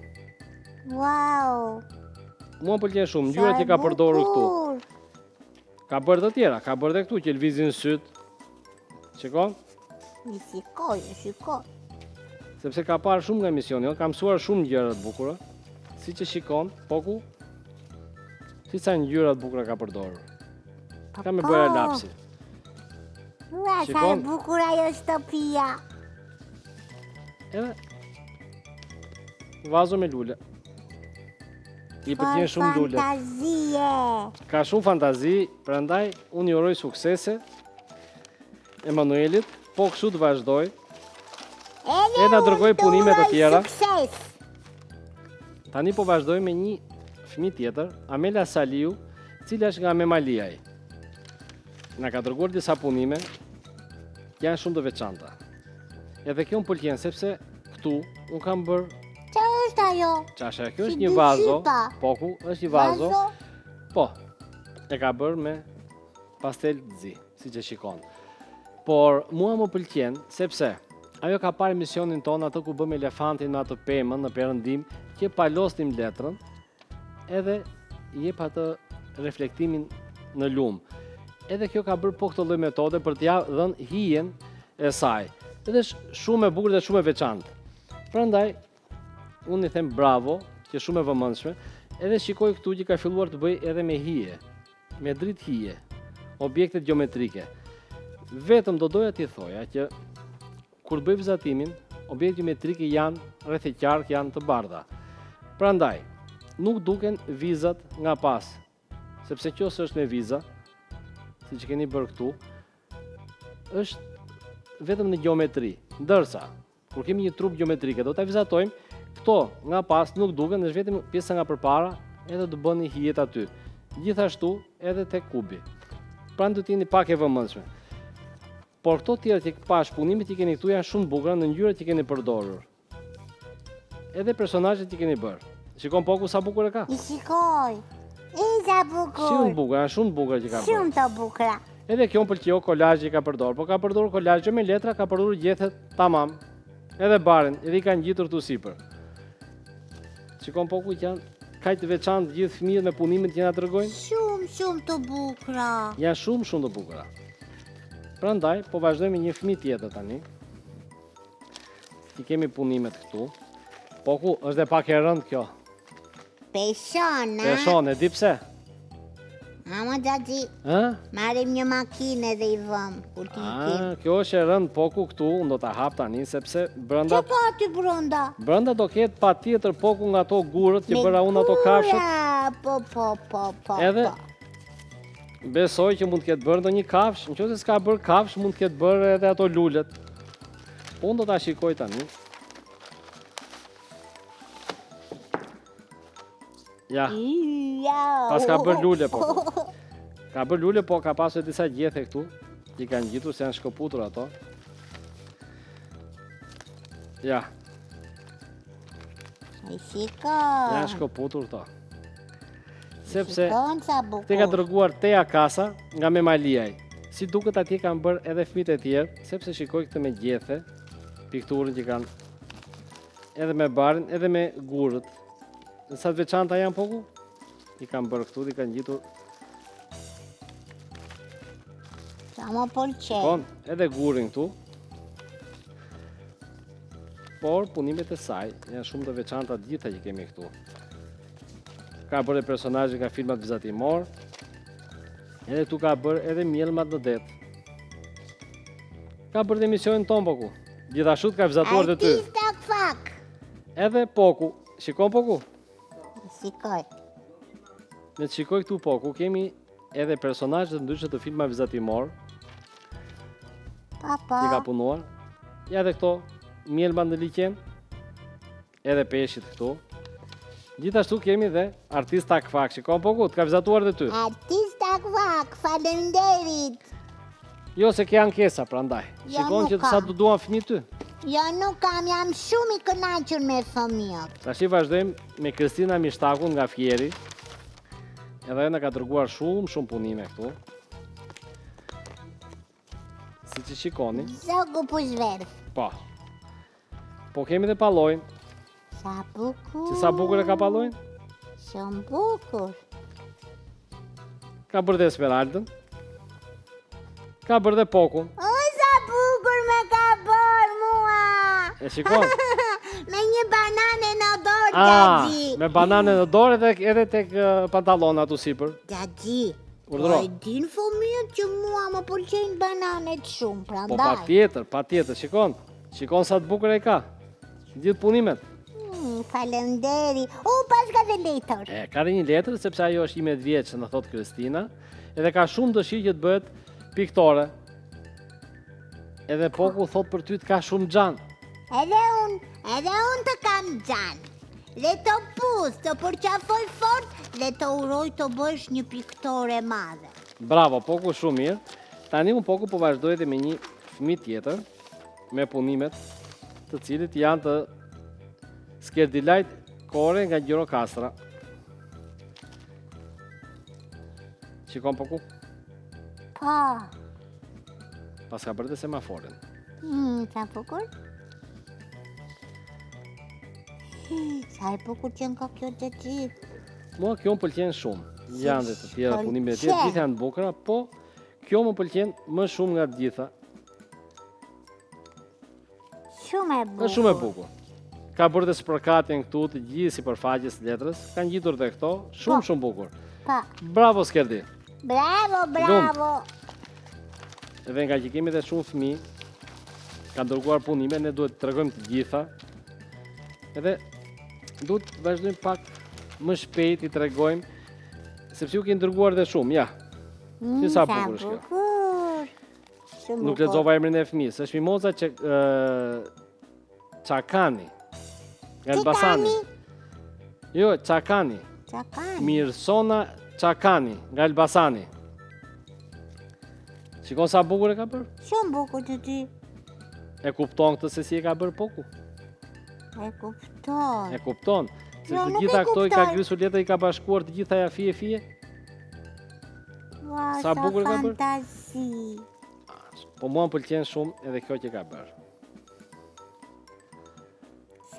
Wow. Mua pëlqen shumë ngjyrat që ka përdorur këtu. Ka bërë të tjera, ka bërë dhe këtu që lvizin syt. Shikon? I shikoj. Sepse ka parë shumë nga emisioni, ka mësuar shumë gjëra të bukura. Si që shikon, po ku? Si sa ngjyra të bukura ka përdorur. Ka me bëra lapsi. Ua, sa e Shikon? bukur ajo shtëpia. Edhe vazo me lule. I pëlqen shumë lulet. Fantazie. Ka shumë fantazi, prandaj unë i uroj suksese Emanuelit, po kështu të vazhdoj. E na dërgoj punime të tjera. Sukses. Tani po vazhdoj me një fëmijë tjetër, Amela Saliu, cila është nga Memaliaj. Na ka dërguar disa punime, janë shumë të veçanta. Edhe kjo më pëlqen sepse këtu unë kam bërë Qa është ajo? çasha. Kjo Si është një vazo, dyshipa. poku, është një vazo. Po, e ka bërë me pastel të zi, si që shikon. Por mua më pëlqen sepse ajo ka parë misionin tonë atë ku bëm elefantin me atë pemën në perëndim, që palosnim letrën, edhe i jep atë reflektimin në lumë. Edhe kjo ka bërë po këtë lloj metode për t'ja dhënë hijen e saj. Edhe është shumë e bukur dhe shumë e veçantë. Prandaj unë i them bravo, që shumë e vëmendshme. Edhe shikoj këtu që ka filluar të bëj edhe me hije, me dritë hije, objekte gjeometrike. Vetëm do doja t'i thoja që kur bëj vizatimin, objekte gjeometrike janë rreth e qark, janë të bardha. Prandaj, nuk duken vizat nga pas, sepse kjo s'është me viza, si që keni bërë këtu, është vetëm në gjeometri. Ndërsa, kur kemi një trup gjeometrike, do ta vizatojmë, këto nga pas nuk duken, është vetëm pjesa nga përpara, edhe do bëni hijet aty. Gjithashtu edhe tek kubi. Pra do t'jeni pak e vëmendshme. Por këto tjera që pash punimet që keni këtu janë shumë bukura në ngjyrat që keni përdorur. edhe personazhet që keni bërë. Shikon Poku sa bukur e ka. I shikoj. Sa bukur. Shumë bukur, janë shumë bukur që ka bërë. Shumë të bukura. Edhe kjo më pëlqeu kolazhi ka përdor, po ka përdorur kolazh jo me letra, ka përdorur gjethet tamam. Edhe barin, edhe i kanë ngjitur tu sipër. Shikon Poku që janë kaq të veçantë gjithë fëmijët me punimin që na tregojnë. Shumë të bukura. Janë shumë të bukura. Prandaj po vazhdojmë me një fëmijë tjetër tani. I kemi punimet këtu. Poku është e pak e rëndë kjo. Peshon, Peshon, e di pse? Ama Xhaxhi, marrim një makinë dhe i vëm kur ti ikim. Kjo është e rëndë Poku këtu, unë do ta hap tani sepse brenda. Çfarë ka ty brenda? Brenda do ketë patjetër Poku nga ato gurët që bëra unë ato kafshët. Po. Edhe besoj që mund të ketë bërë ndonjë kafsh, nëse s'ka bërë kafsh, mund të ketë bërë edhe ato lulet. Po unë do ta shikoj tani. Ja. Pas ka bërë lule po. Ka bërë lule po ka pasur disa gjethe këtu. I kanë ngjitur se janë shkëputur ato. Ja. I shikoj. Janë shkëputur to. Sepse te ka dërguar Teja Kasa nga Memaliaj. Si duket atje kanë bërë edhe fëmijët e tjerë, sepse shikoj këtë me gjethe, pikturën që kanë edhe me barin, edhe me gurët. Në sa të veçanta janë Poku? I kanë bërë këtu, i kanë ngjitur. Sa më pëlqej. Po, edhe gurin këtu. Por punimet e saj janë shumë të veçanta të gjitha që kemi këtu. Ka bërë personazhe nga filmat vizatimor. Edhe tu ka bërë edhe mjelmat në det. Ka bërë dhe emisionin ton Poku. Gjithashtu ka vizatuar të ty. Artista fak. Edhe Poku. Shikon Poku? Shikoj. Me të shikoj këtu Poku, kemi edhe personazhe të ndryshme të filmave vizatimor. Papa. Që ka punuar. Ja edhe këto mjelma në liqen. Edhe peshit këtu. Gjithashtu kemi dhe artista Kvak. Shikon Poku, të ka vizatuar dhe ty. Artista Kvak, faleminderit. Jo se ke ankesa prandaj. Shikon që sa të duan fëmijët ty. Jo, nuk kam, jam shumë i kënaqur me fëmijët. Tash i vazhdojmë me Kristina Mishtakun nga Fieri. Edhe ajo na ka dërguar shumë punime këtu. Siç i shikoni. Zogu pushver. Po. Po kemi dhe pallojnë. Sa bukur. Që sa bukur e ka pallojnë? Shumë bukur. Ka bërë dhe Esmeraldën. Ka bërë dhe Pokun. O, sa bukur me ka bërë mua. E shikon? Me një banane në dorë, Xhaxhi. Me banane në dorë edhe tek pantallona atu sipër. Xhaxhi. Urdhëro. Po e din fëmijët që mua më pëlqejnë bananet shumë, Po prandaj. patjetër, shikon. Shikon sa të bukur e ka. Gjithë punimet. Falenderi. Pas ka dhe letër. Ka dhe një letër, sepse ajo është 11 vjeç, në thot Kristina, edhe ka shumë dëshirë që të bëhet piktore. Edhe Poku thot për ty të ka shumë xhan. Edhe unë të kam xhan. Dhe të pus, të përqafoj fort dhe të uroj të bësh një piktore madhe. Bravo, Poku shumë mirë. Tani unë Poku po vazhdoj edhe me një fëmijë tjetër, me punimet, të cilit janë të Skerdilajt Kore nga Gjirokastra. Shikon Poku? Po. Pas ka bërë dhe semaforin. Sa bukur? Sa e bukur që nga kjo të gjithë. Mua kjo më pëlqen shumë. Janë dhe të tjera punimet e tjera, gjithë janë të bukura, po kjo më pëlqen më shumë nga të gjitha. Shumë e bukur. Është shumë e bukur. Ka bërë dhe spërkatjen këtu të gjithë sipërfaqes së letrës, kanë ngjitur dhe këto, shumë bukur. Pa. Bravo Skerdi. Bravo. Edhe nga që kemi dhe shumë fëmijë, kanë dërguar punime, ne duhet të tregojmë të gjitha. Edhe duhet të vazhdojmë pak më shpejt i tregojmë, sepse ju keni dërguar dhe shumë, ja. Që sa bukur është kjo. Nuk lexova emrin e fëmijës, është Mimoza Çakani. Nga Elbasani. Jo, Çakani. Mirsona Çakani, nga Elbasani. Shikon sa bukur e ka bërë? Shumë bukur të ty. E kupton këtë se si e ka bërë Poku? E kuptoj. kuptoj. E kupton? Se Jo, të nuk gjitha e këto i ka kuptoj. grysur letra, i ka bashkuar të gjitha ja fije. Ua, Sa bukur ka bërë? fantazi. Po mua më pëlqen shumë edhe kjo që ka bërë.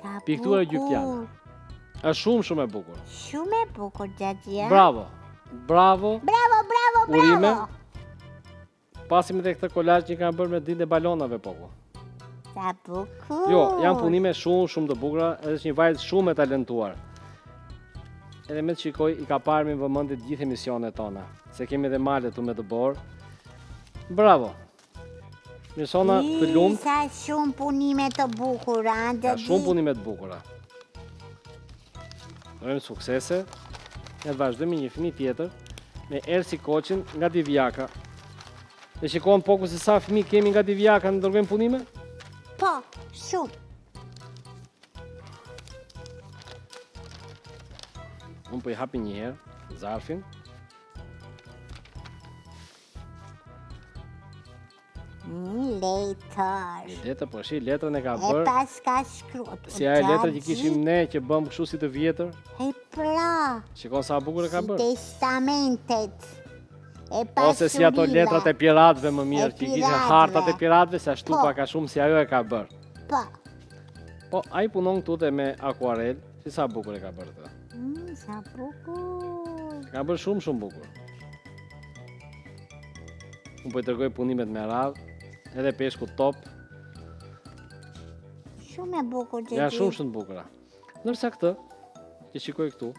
Sa Piktura bukur. egyptiane. Është shumë e bukur. Shumë e bukur, Gjaxhi. Bravo. Bravo. Bravo. Urime. Pasim edhe këtë kolazh që kanë bërë me ditë e balonave poku. Sa bukur. Jo, janë punime shumë të bukura, edhe është një vajzë shumë e talentuar. Edhe me të shikoj, i ka parë me vëmendje të gjithë emisionet tona, se kemi edhe malet tu me të borë. Bravo. Mirsona, të lumt. Sa shumë punime të bukura, Ka shumë punime të bukura. Dojmë suksese. Ne të vazhdojmë një fëmijë tjetër me Ersi Koçin nga Divjaka. E shikon poku se sa fëmijë kemi nga Divjaka në dërgojmë punime? Po, shumë. Unë po i hapi një herë zarfin. Letër. Një letër, po shi letrën e ka E bërë. pas ka shkruar. Si ajo letër që kishim ne që bëm kështu si të vjetër. E pra, Shikon sa bukur e ka si bërë. testamentet. E pasurila. Ose si ato letrat e piratëve më mirë, që kishin piratëve. hartat e piratëve, se ashtu Po. pak a shumë si ajo e ka bërë. Po. Po, ai punon këtu dhe me akuarel, si sa bukur e ka bërë këtë. Sa bukur. Ka bërë shumë bukur. Unë po i tërgoj punimet me radhë, edhe peshku top, Shumë e bukur, Gjaxhi. janë shumë të bukura. Ndërsa këtë, që shikoj këtu,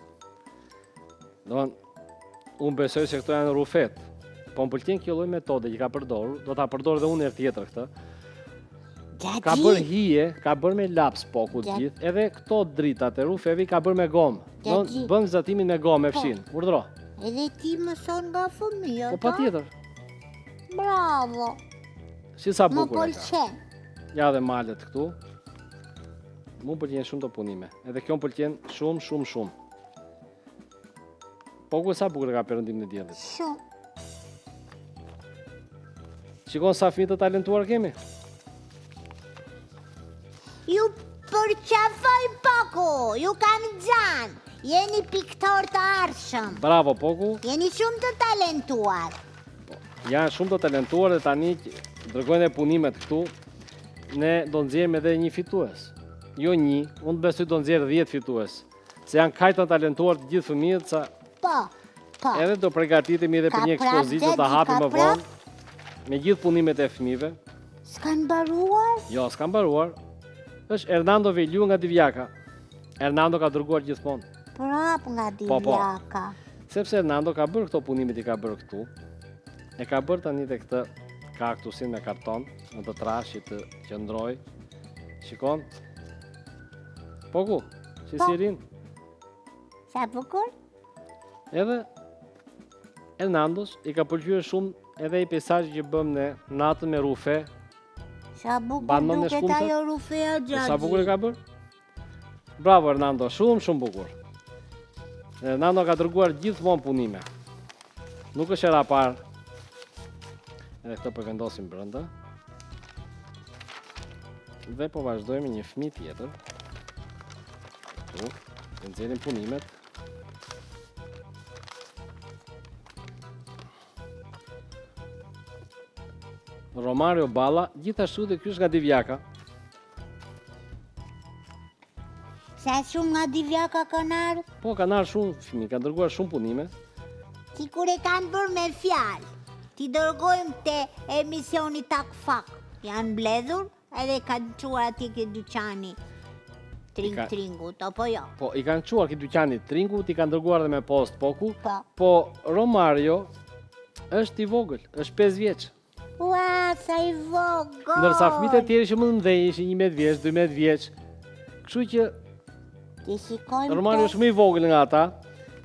unë besoj se këto janë rufet, po më pëlqen kjo lloj metode që ka përdorur, do ta përdor edhe unë herë tjetër këtë. Ka bërë hije, ka bërë me laps poku të gjithë, edhe këto dritat e rufeve i ka bërë me gomë. Gjaxhi. Bën zatimin me gomë, e fshin. Urdhro. Edhe ti mëson nga fëmija. Po patjetër. Bravo. Si sa Më bukur e ka. pëlqen. Ja dhe malet këtu. Mu pëlqen shumë të punime. Edhe kjo më pëlqen shumë. Po ku sa bukur e ka perëndim në diellit. Shumë. Shikon sa fëmijë të talentuar kemi. Ju përqafoj Poku, ju kam gjanë. Jeni piktor të arshëm. Bravo Poku. Jeni shumë të talentuar. Janë shumë të talentuar dhe tani dërgojnë e punimet këtu. Ne do nxjerrim edhe një fitues. Jo një, unë besoj do nxjerr 10 fitues. Se janë kaq të talentuar të gjithë fëmijët sa Po. edhe do përgatitemi edhe për një Ka prap, ekspozitë do ta Gjaxhi, hapim ka më prap? vonë me gjithë punimet e fëmijëve. S'kan baruar? Jo, s'kam mbaruar. Është Hernando Velju nga Divjaka. Hernando ka dërguar gjithmonë. Prap nga Po. Divjaka. Sepse Hernando ka bërë këto punimet i ka bërë këtu. E ka bërë tani te këtë kaktusin me karton, në të trash që të qëndroj. Shikon? Poku, që Po. si rin. Sa bukur? Edhe Hernandos i ka pëlqyer shumë edhe i peisazhi që bëm ne natën me rufe. Sa bukur Ban mend në duket shkumta? ajo rufea, Gjaxhi. Sa bukur e ka bërë? Bravo Hernando, shumë bukur. Hernando ka dërguar gjithmonë punime. Nuk është era parë. Edhe këtë po vendosim brenda. Dhe po vazhdojmë një fëmijë tjetër. Këtu, të nxjerrim punimet. Romario Balla, gjithashtu dhe ky është nga Divjaka. Sa shumë nga Divjaka kanë ardhur? Po, kanë ardhur shumë fëmijë, kanë dërguar shumë punime. Sikur e kanë bërë me fjalë. Ti dërgojmë te emisioni Tak Fak. Janë mbledhur edhe kanë quar atje ke dyqani. Tringut, apo jo? Po, i kanë quar këtë dyqanit Tringut, i kanë dërguar dhe me post Poku. Po. Po, Romario është i vogël, është 5 vjeç. Ua, sa i vogël. Ndërsa fëmijët e tjerë që më ndej ishin 11 vjeç, 12 vjeç. Kështu që Ti shikojmë Romario është më i vogël nga ata.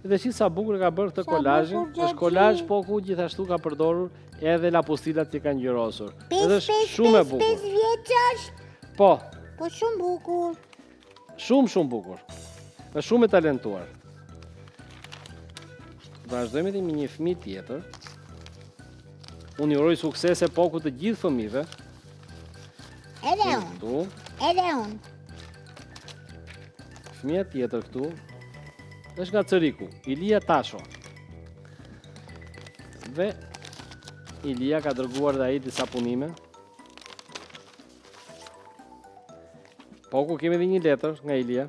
Dhe shi sa bukur ka bërë këtë Sa kolazhin. bukur, Gjaxhi. Është kolazh Poku gjithashtu ka përdorur edhe lapostilat që kanë ngjyrosur. Edhe është shumë e bukur. 5 vjeç është. Po, Po shumë bukur. shumë bukur. Është shumë e talentuar. Vazhdojmë edhe me një fëmijë tjetër. Unë i uroj suksese Poku të gjithë fëmijëve. Edhe unë, Këtu. edhe unë. fëmija tjetër këtu, është nga Cëriku, Ilia Tasho. Dhe Ilia ka dërguar dhe ai disa punime. Po ku kemi edhe një letër nga Ilia.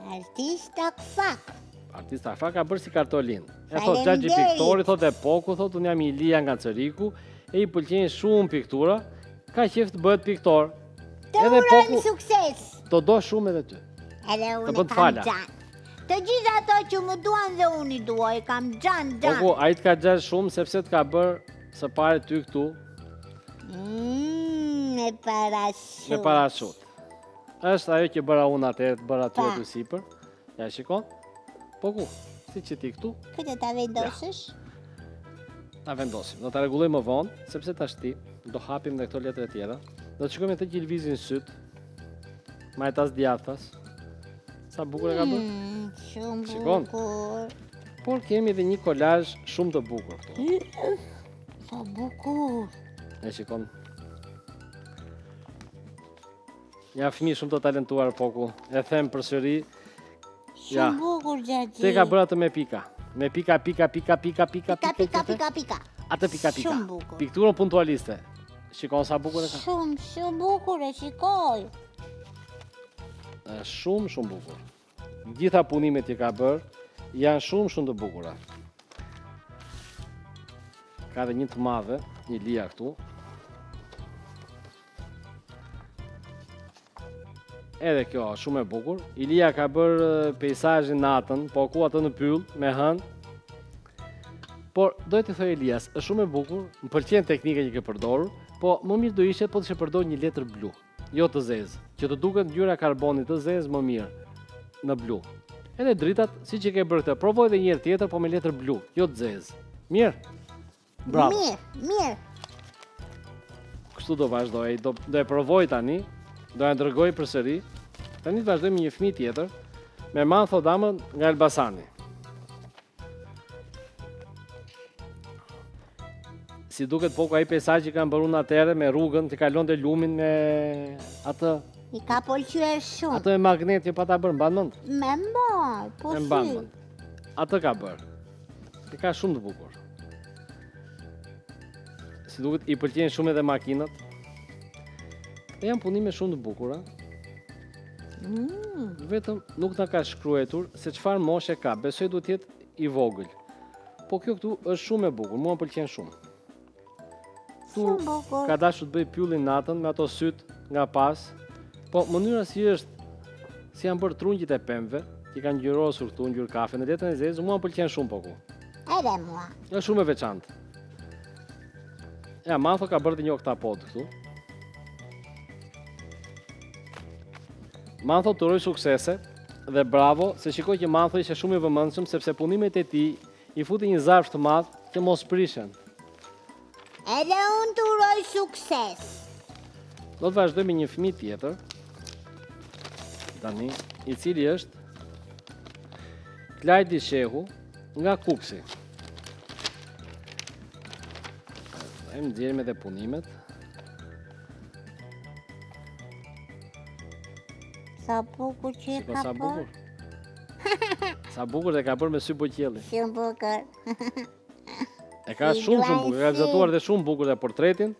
Artista Kfak. Artista Kfak ka bërë si kartolin. E thot Xhaxhi piktori, thot e poku, thot unë jam Ilia nga Cëriku, e i pëlqejnë shumë piktura, ka qef të bëhet piktor. Të urojmë sukses. Do do shumë edhe ty. Edhe Të unë bën kam fala. xhan. Të gjithë ato që më duan dhe unë i duaj, kam xhan. Po ai të ka xhax shumë sepse të ka bërë së pari ty këtu Me parashut. me parashut. Është ajo që bëra unë atëherë, të bëra ty aty sipër. Ja shikon? Po ku? Si që ti këtu? Këtë ta vendosësh? Ta vendosim. Do ta rregulloj më vonë, sepse tash ti do hapim dhe këto letra tjera. Do të shikojmë të që i lvizin syt. Majtas djathtas. Sa bukur e ka bërë. Shumë Shikon? bukur. Por kemi edhe një kolazh shumë të bukur këtu. Sa bukur. E shikon. Ja fëmijë shumë të talentuar poku. E them përsëri. Ja. Shumë bukur Xhaxhi. Te ka bërë atë me pika. Me pika. Pika. Atë pika. Shumë bukur. Pikturën puntualiste. Shikon sa bukur e ka. Shumë bukur e shikoj. Është shumë bukur. Gjitha punimet që ka bërë janë shumë të bukura. Ka dhe një të madhe, një Lia këtu. Edhe kjo është shumë e bukur. Ilia ka bërë peizazhin natën, po ku atë në pyll, me hënë. Por, dojtë të thoj Elias, është shumë e bukur, më pëlqen teknika që ke përdorur, po më mirë do ishte po të përdor një letër blu, jo të zezë, që të duket ngjyra karbonit të zezë më mirë në blu. Edhe dritat, si që ke bërë këtë, provoj dhe njërë tjetër, po me letër blu, jo të zezë. Mirë? Bravo. Mirë. Kështu do vazhdoj, do e provoj tani, do e ndërgoj përsëri. Tani të vazhdojmë një fëmijë tjetër, me Mantho Damën nga Elbasani. Si duket poku ai peizazh që kanë bërë unë atëherë me rrugën që kalon te lumin me atë. I ka pëlqyer shumë. Atë me magnet që pa ta bërë, mban mend? Me mbaj, po E mban mend. Atë ka bërë. I ka shumë të bukur. Si duket i pëlqejnë shumë edhe makinat. E janë punime shumë të bukura. Vetëm nuk na ka shkruar se çfarë moshe ka. Besoj duhet të jetë i vogël. Po kjo këtu është shumë e bukur, mua më pëlqen shumë. Shumë bukur. Ka dashur të bëj pyllin natën me ato syt nga pas. Po mënyra si është, si janë bërë trungjit e pemëve, që kanë ngjyrosur këtu, ngjyrë kafe në letrën e zezë, mua më pëlqen shumë poku. Edhe mua. Është shumë e veçantë. Ja, Mantho ka bërë dhe një oktapod këtu. Mantho të uroj suksese dhe bravo, se shikoj që Mantho ishte shumë i vëmendshëm sepse punimet e tij i futi një zarf të madh që mos prishen. Edhe unë të uroj sukses. Do të vazhdoj me një fëmijë tjetër. Tani, i cili është Klajdi Shehu nga Kuksi. E më nxjerrim edhe punimet. Sa bukur që Shiko ka sa bërë. bukur. Sa bukur dhe ka bërë me sy buqelli. Shumë bukur. E ka Si shumë bukur, ka glajsi. realizuar dhe shumë bukur dhe portretin.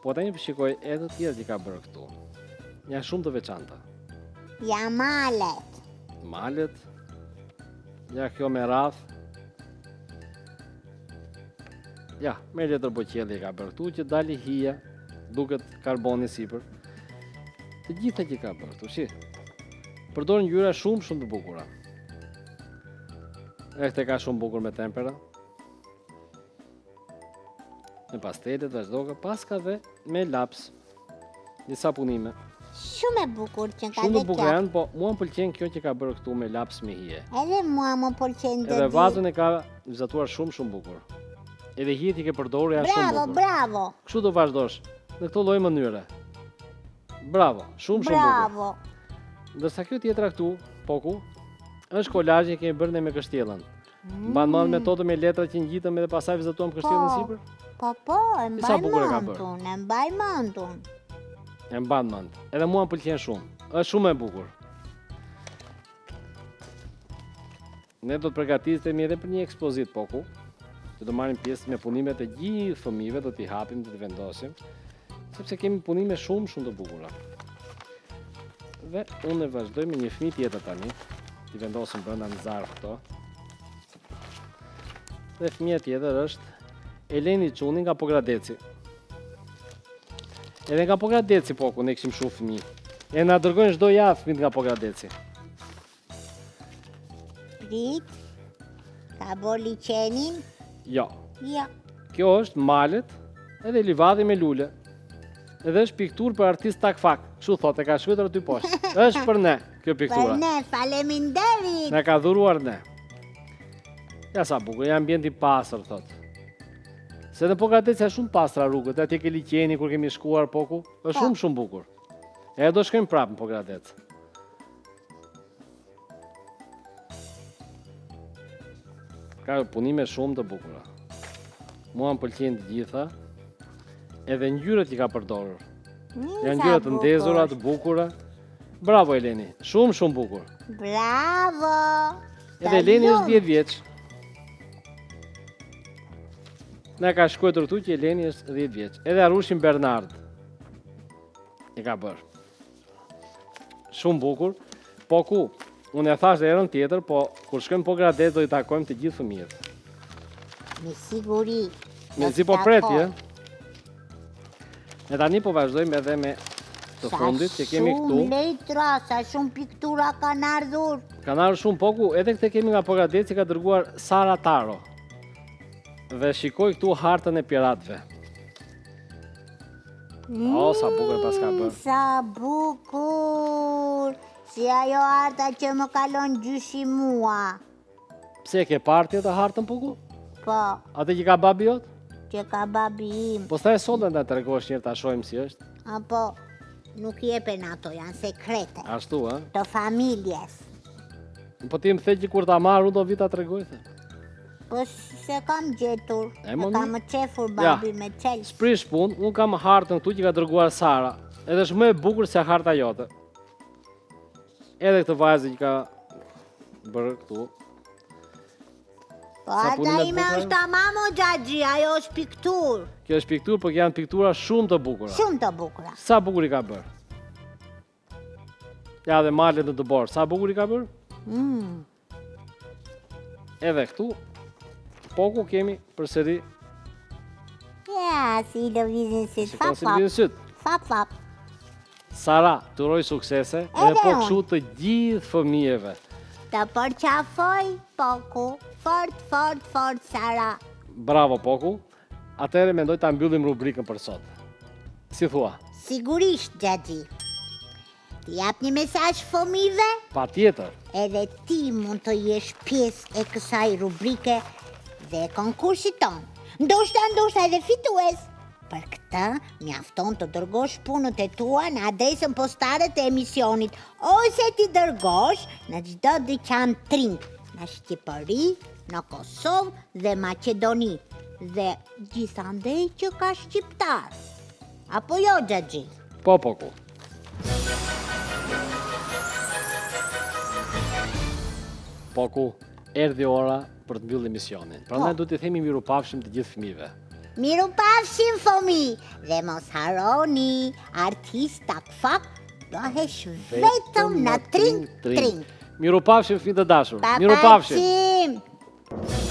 Po tani shikoj edhe të tjerë që ka bërë këtu. Janë shumë të veçanta. Ja malet. Malet. Ja kjo me radh. Ja, me letër buqelli ka bërë këtu që dali hija, duket karboni sipër. Të gjitha që ka bërë këtu, shi. Përdor ngjyra shumë të bukura. Este ka shumë bukur me tempera. Me pastelet, vazhdoka, paska dhe me laps. Disa punime. Shumë e bukur që ka Shumë dhe të bukur kjo. janë, po mua më pëlqen kjo që ka bërë këtu me laps me hije. Edhe mua më pëlqen të Edhe di. vazën e ka vizatuar shumë bukur. Edhe hijet i ke përdorur janë shumë Bravo, bukur. bravo. Kështu do vazhdosh në këtë lloj mënyre. Bravo, shumë bukur. Bravo. Ndërsa kjo tjetra këtu, poku, është kolazhi që kemi bërë ne me kështjellën. Mban mend metodën me letrat që ngjitëm edhe pastaj vizatuam kështjellën Po. sipër? Po, e Sa mbaj bukur e ka bërë. mendun, e mbaj mendun. E mban mend. Edhe mua më pëlqen shumë. Është shumë e bukur. ne do të përgatitemi edhe për një ekspozit poku, që do marrim pjesë me punimet e gjithë fëmijëve, do t'i hapim, do t'i vendosim, sepse kemi punime shumë të bukura. Dhe unë e vazhdoj me një fëmijë tjetër tani, t'i vendosim brenda në zarf këto. Dhe fëmija tjetër është Eleni Çuni nga Pogradeci. Edhe nga Pogradeci poku ne kishim shumë fëmijë. E na dërgojnë çdo javë fëmijët nga Pogradeci. Prit, ka bo liçenin? Jo. Jo. Kjo është malet edhe livadhi me lule. Edhe është pikturë për artist takfak. Kështu thotë, e ka shkruar aty poshtë. Është për ne kjo piktura. Për ne, faleminderit. Na ka dhuruar ne. Ja sa bukur, janë ambjenti pastër thotë. Se në Pogradeci është shumë pastra rrugët, atje ke liçeni kur kemi shkuar poku, është shumë bukur. E do shkojmë prapë në Pogradec. Ka punime shumë të bukura. Mua më pëlqejnë të gjitha, edhe ngjyrat i ka përdorur. Janë ngjyra të ndezura, të bukura. Bravo Eleni, shumë bukur. Bravo. Edhe Eleni është 10 vjeç. Na ka shkruar tu që Eleni është 10 vjeç. Edhe Arushin Bernard e ka bërë. Shumë bukur. Po ku? Unë e thash dhe herën tjetër, po kur shkojmë Pogradec do i takojmë të gjithë fëmijët. Me siguri. Me zi po pretje. E tani po vazhdojmë edhe me të fundit që kemi këtu. Sa shumë letra, sa shumë piktura kanë ardhur. Kanë ardhur shumë poku, edhe këtë kemi nga Pogradeci ka dërguar Sara Taro. Dhe shikoj këtu hartën e piratëve. O, sa bukur pas ka bërë. Sa bukur. Si ajo harta që më kalon gjyshi mua. Pse e ke parti të hartën poku? Po, Atë që ka babi jot? që ka babi im. Po sta e sollën ta tregosh njërë ta shohim si është. Apo, nuk jepen ato, janë sekrete. Ashtu, ha? Të familjes. Po ti më the që kur ta marr unë do vi ta tregoj the. Po se kam gjetur. E, E mo, kam mi? qefur babi me qelë. Sprish punë, unë kam hartën këtu që ka dërguar Sara. Edhe është më e bukur se harta jote. Edhe këtë vajzë që ka bërë këtu. Po Sa harta punime të ime bukura? është tamam o Xhaxhi, ajo është piktur. Kjo është pikturë, por janë piktura shumë të bukura. Shumë të bukura. Sa bukur i ka bërë. Ja dhe malet në të borë, sa bukur i ka bërë. Edhe këtu, poku kemi përsëri. Ja, si lëvizin si Shikon si fap lëvizin syt. fap. Sara, të uroj suksese, Edhe edhe po unë. kështu të gjithë fëmijëve. Të përqafoj, poku. Fort, Sara. Bravo poku. Atëherë mendoj ta mbyllim rubrikën për sot. Si thua? Sigurisht, Xhaxhi. Ti jap një mesazh fëmijëve, Patjetër. edhe ti mund të jesh pjesë e kësaj rubrike dhe konkursit ton. Ndoshta edhe fitues. Për këtë, mjafton të dërgosh punët e tua në adresën postare të emisionit, ose ti dërgosh në çdo dyqan Tring, në Shqipëri, në Kosovë dhe Maqedoni, dhe gjithandej që ka shqiptar. Apo jo, Xhaxhi? Po poku. Poku, erdhi ora për të mbyllur emisionin. Prandaj do t'i themi mirupafshim të gjithë fëmijëve. Miru pafshim fëmi, dhe mos haroni, artist takfak, bëhesh vetëm në Tring. Mirupafshim fëmijë të dashur. Mirupafshim. Papafshim!